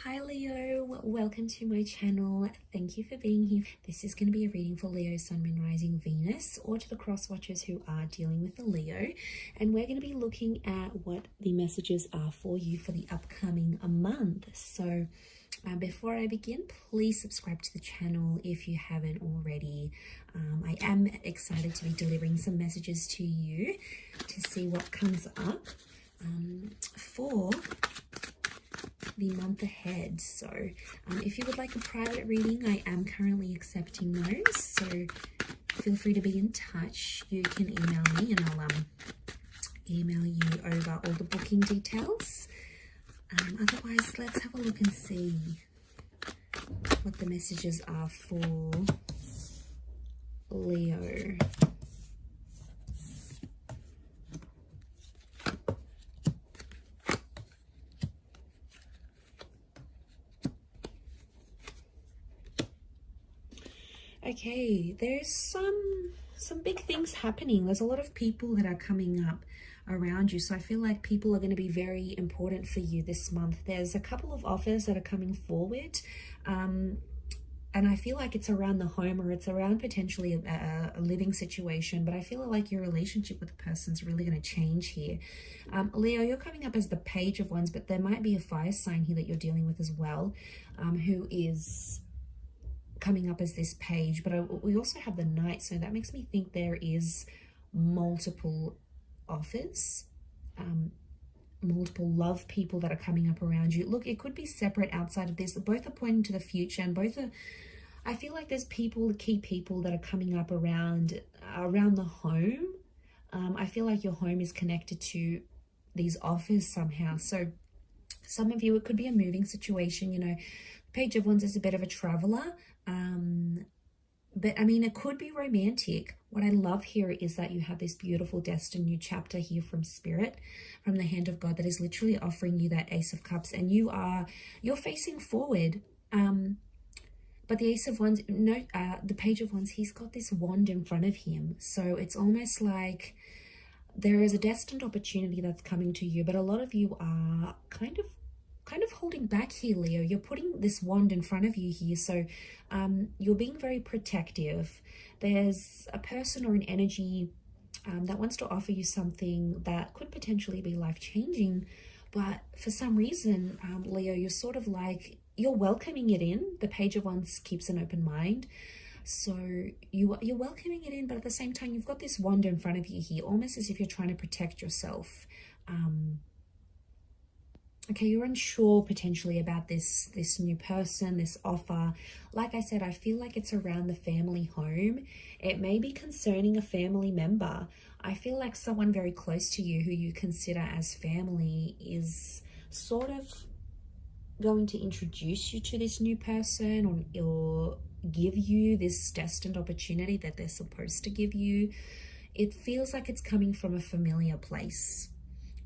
Hi Leo, welcome to my channel. Thank you for being here. This is going to be a reading for Leo, Sun, Moon, Rising, Venus, or to the cross watchers who are dealing with the Leo. And we're going to be looking at what the messages are for you for the upcoming month. So before I begin, please subscribe to the channel if you haven't already. I am excited to be delivering some messages to you to see what comes up for the month ahead. So if you would like a private reading, I am currently accepting those, so feel free to be in touch. You can email me and I'll email you over all the booking details. Otherwise, let's have a look and see what the messages are for Leo. Okay, there's some big things happening. There's a lot of people that are coming up around you, so I feel like people are going to be very important for you this month. There's a couple of offers that are coming forward, and I feel like it's around the home, or it's around potentially a living situation, but I feel like your relationship with the person's really going to change here. Leo, you're coming up as the Page of Wands, but there might be a fire sign here that you're dealing with as well, who is coming up as this page, but we also have the Knight, so that makes me think there is multiple offers, multiple love people that are coming up around you. Look, it could be separate outside of this. Both are pointing to the future, and both are, I feel like there's people, key people that are coming up around the home. I feel like your home is connected to these offers somehow. So some of you, it could be a moving situation. You know, Page of Wands is a bit of a traveler, but I mean, it could be romantic. What I love here is that you have this beautiful destined new chapter here from Spirit, from the hand of God, that is literally offering you that Ace of Cups, and you're facing forward. But the Ace of Wands, the Page of Wands, he's got this wand in front of him, so it's almost like there is a destined opportunity that's coming to you, but a lot of you are kind of holding back here, Leo. You're putting this wand in front of you here, so you're being very protective. There's a person or an energy that wants to offer you something that could potentially be life-changing, but for some reason, Leo, you're sort of like, you're welcoming it in. The Page of Wands keeps an open mind, so you're welcoming it in, but at the same time, you've got this wand in front of you here, almost as if you're trying to protect yourself. Okay, you're unsure potentially about this new person, this offer. Like I said, I feel like it's around the family home. It may be concerning a family member. I feel like someone very close to you who you consider as family is sort of going to introduce you to this new person, or give you this destined opportunity that they're supposed to give you. It feels like it's coming from a familiar place.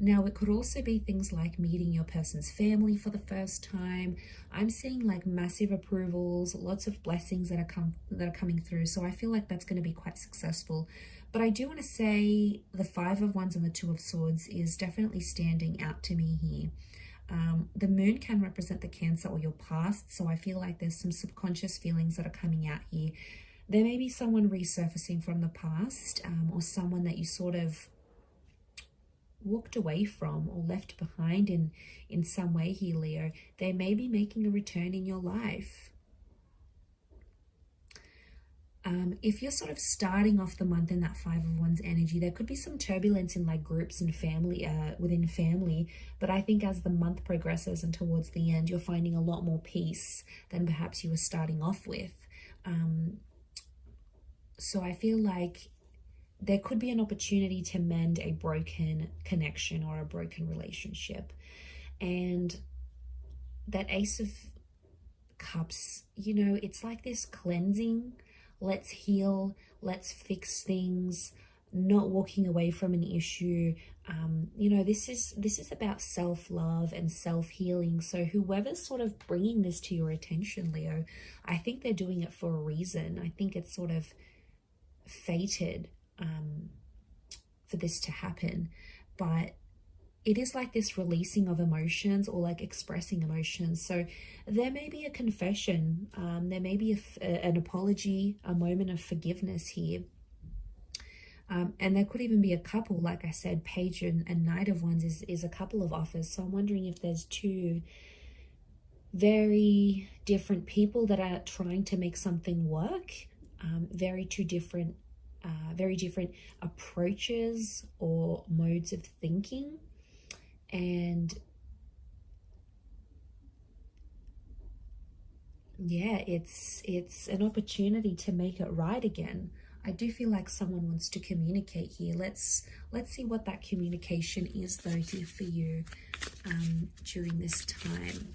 Now, it could also be things like meeting your person's family for the first time. I'm seeing like massive approvals, lots of blessings that are coming through. So I feel like that's going to be quite successful. But I do want to say the Five of Wands and the Two of Swords is definitely standing out to me here. The moon can represent the Cancer or your past. So I feel like there's some subconscious feelings that are coming out here. There may be someone resurfacing from the past, or someone that you sort of walked away from or left behind in some way here, Leo. They may be making a return in your life. If you're sort of starting off the month in that Five of Wands energy, there could be some turbulence in like groups and family, within family, but I think as the month progresses and towards the end, you're finding a lot more peace than perhaps you were starting off with. So I feel like there could be an opportunity to mend a broken connection or a broken relationship. And that Ace of Cups, you know, it's like this cleansing. Let's heal, let's fix things, not walking away from an issue. You know, this is about self-love and self-healing. So whoever's sort of bringing this to your attention, Leo, I think they're doing it for a reason. I think it's sort of fated for this to happen, but it is like this releasing of emotions, or like expressing emotions. So there may be a confession, there may be an apology, a moment of forgiveness here. And there could even be a couple, like I said, Page and Knight of Wands is a couple of offers. So I'm wondering if there's two very different people that are trying to make something work, very different approaches or modes of thinking. And yeah, it's an opportunity to make it right again. I do feel like someone wants to communicate here. Let's see what that communication is though here for you during this time.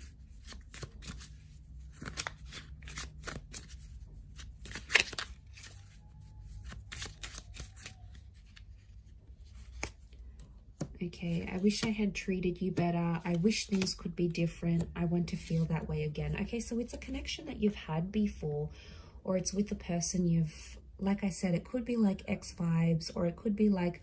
Okay, I wish I had treated you better. I wish things could be different. I want to feel that way again. Okay, so it's a connection that you've had before, or it's with the person you've, like I said, it could be like ex vibes, or it could be like,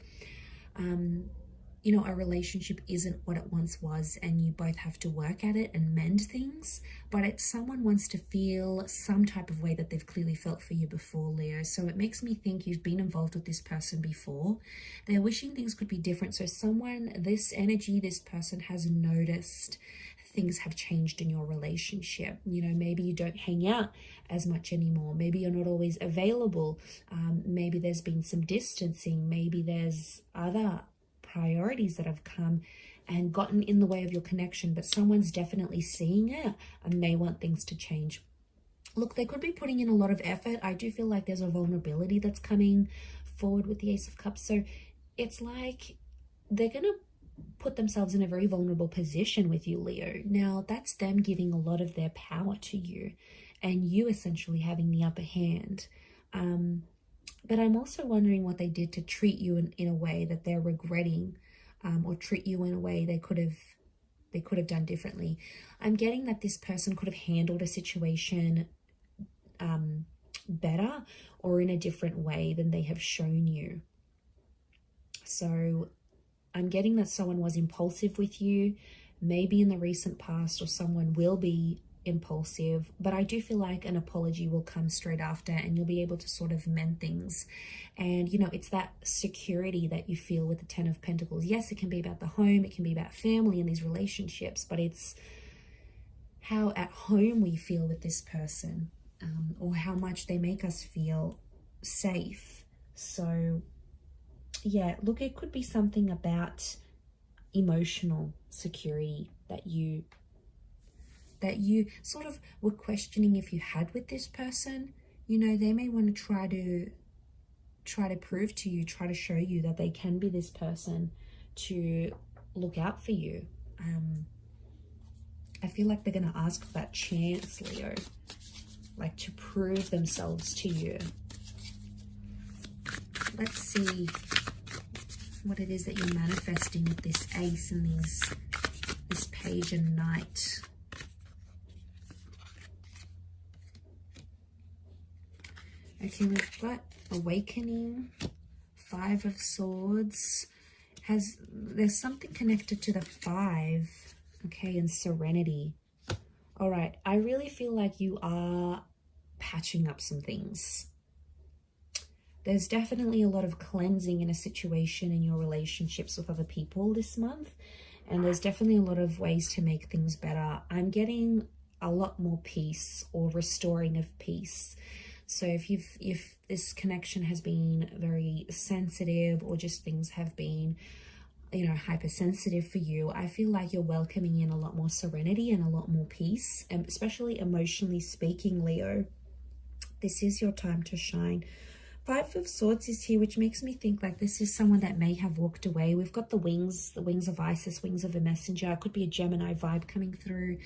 you know, a relationship isn't what it once was and you both have to work at it and mend things, but it's someone wants to feel some type of way that they've clearly felt for you before, Leo. So it makes me think you've been involved with this person before. They're wishing things could be different. So someone, this energy, this person has noticed things have changed in your relationship. You know, maybe you don't hang out as much anymore. Maybe you're not always available. Maybe there's been some distancing. Maybe there's other priorities that have come and gotten in the way of your connection, but someone's definitely seeing it and they want things to change. Look, they could be putting in a lot of effort. I do feel like there's a vulnerability that's coming forward with the Ace of Cups. So it's like they're going to put themselves in a very vulnerable position with you, Leo. Now, that's them giving a lot of their power to you and you essentially having the upper hand. But I'm also wondering what they did to treat you in a way that they're regretting, or treat you in a way they could have done differently. I'm getting that this person could have handled a situation better or in a different way than they have shown you. So I'm getting that someone was impulsive with you, maybe in the recent past, or someone will be impulsive, but I do feel like an apology will come straight after and you'll be able to sort of mend things. And you know, it's that security that you feel with the Ten of Pentacles. Yes, it can be about the home, it can be about family and these relationships, but it's how at home we feel with this person, or how much they make us feel safe. So yeah, look, it could be something about emotional security that you sort of were questioning if you had with this person. You know, they may want to try to prove to you, try to show you that they can be this person to look out for you. I feel like they're going to ask for that chance, Leo, like to prove themselves to you. Let's see what it is that you're manifesting with this Ace and this Page and Knight. Okay, we've got Awakening, Five of Swords. There's something connected to the Five, okay, and Serenity. All right, I really feel like you are patching up some things. There's definitely a lot of cleansing in a situation in your relationships with other people this month, and there's definitely a lot of ways to make things better. I'm getting a lot more peace or restoring of peace. So if this connection has been very sensitive, or just things have been, you know, hypersensitive for you, I feel like you're welcoming in a lot more serenity and a lot more peace, and especially emotionally speaking, Leo. This is your time to shine. Five of Swords is here, which makes me think like this is someone that may have walked away. We've got the wings of Isis, wings of a messenger. It could be a Gemini vibe coming through.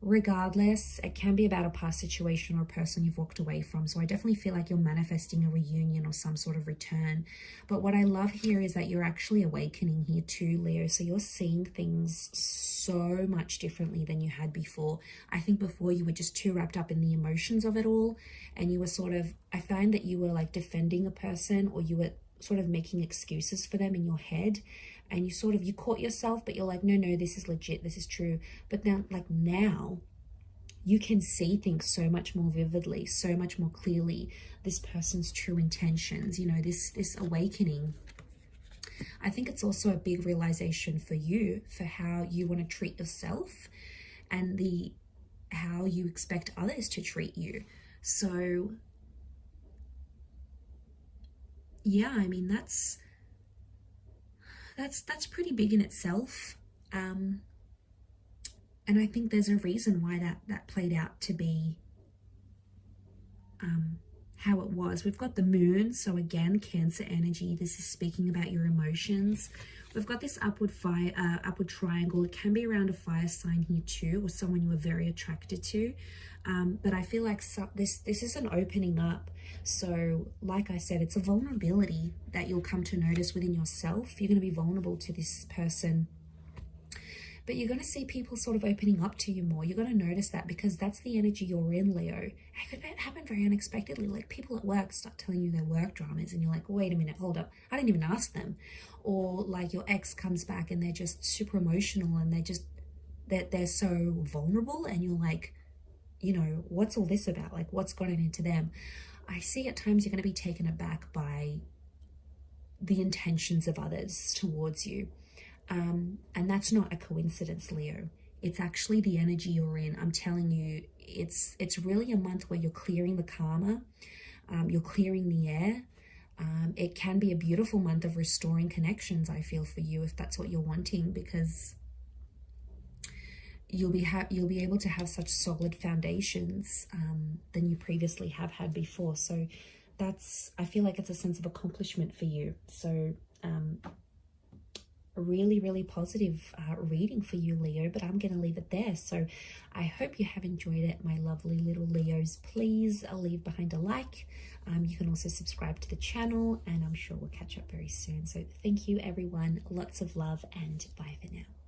Regardless, it can be about a past situation or a person you've walked away from. So I definitely feel like you're manifesting a reunion or some sort of return. But what I love here is that you're actually awakening here too, Leo. So you're seeing things so much differently than you had before. I think before you were just too wrapped up in the emotions of it all, and you were sort of, I find that you were like defending a person, or you were sort of making excuses for them in your head. and you caught yourself, but you're like, no, this is legit, this is true. But then now you can see things so much more vividly, so much more clearly, this person's true intentions, you know, this awakening. I think it's also a big realization for you, for how you want to treat yourself and how you expect others to treat you. So yeah, I mean, that's pretty big in itself. And I think there's a reason why that played out to be how it was. We've got the moon, so again, Cancer energy. This is speaking about your emotions. We've got this upward triangle. It can be around a fire sign here too, or someone you are very attracted to. But I feel like this is an opening up. So like I said, it's a vulnerability that you'll come to notice within yourself. You're going to be vulnerable to this person, but you're going to see people sort of opening up to you more. You're going to notice that, because that's the energy you're in, Leo. It could happen very unexpectedly. Like people at work start telling you their work dramas and you're like, wait a minute, hold up, I didn't even ask them. Or like your ex comes back and they're just super emotional and they're so vulnerable, and you're like, you know, what's all this about? Like, what's gotten into them? I see at times you're going to be taken aback by the intentions of others towards you. And that's not a coincidence, Leo. It's actually the energy you're in. I'm telling you, it's really a month where you're clearing the karma, you're clearing the air. It can be a beautiful month of restoring connections, I feel, for you, if that's what you're wanting, because you'll be able to have such solid foundations than you previously have had before. So I feel like it's a sense of accomplishment for you. So really, really positive reading for you, Leo, but I'm going to leave it there. So I hope you have enjoyed it, my lovely little Leos. Please leave behind a like. You can also subscribe to the channel, and I'm sure we'll catch up very soon. So thank you, everyone. Lots of love, and bye for now.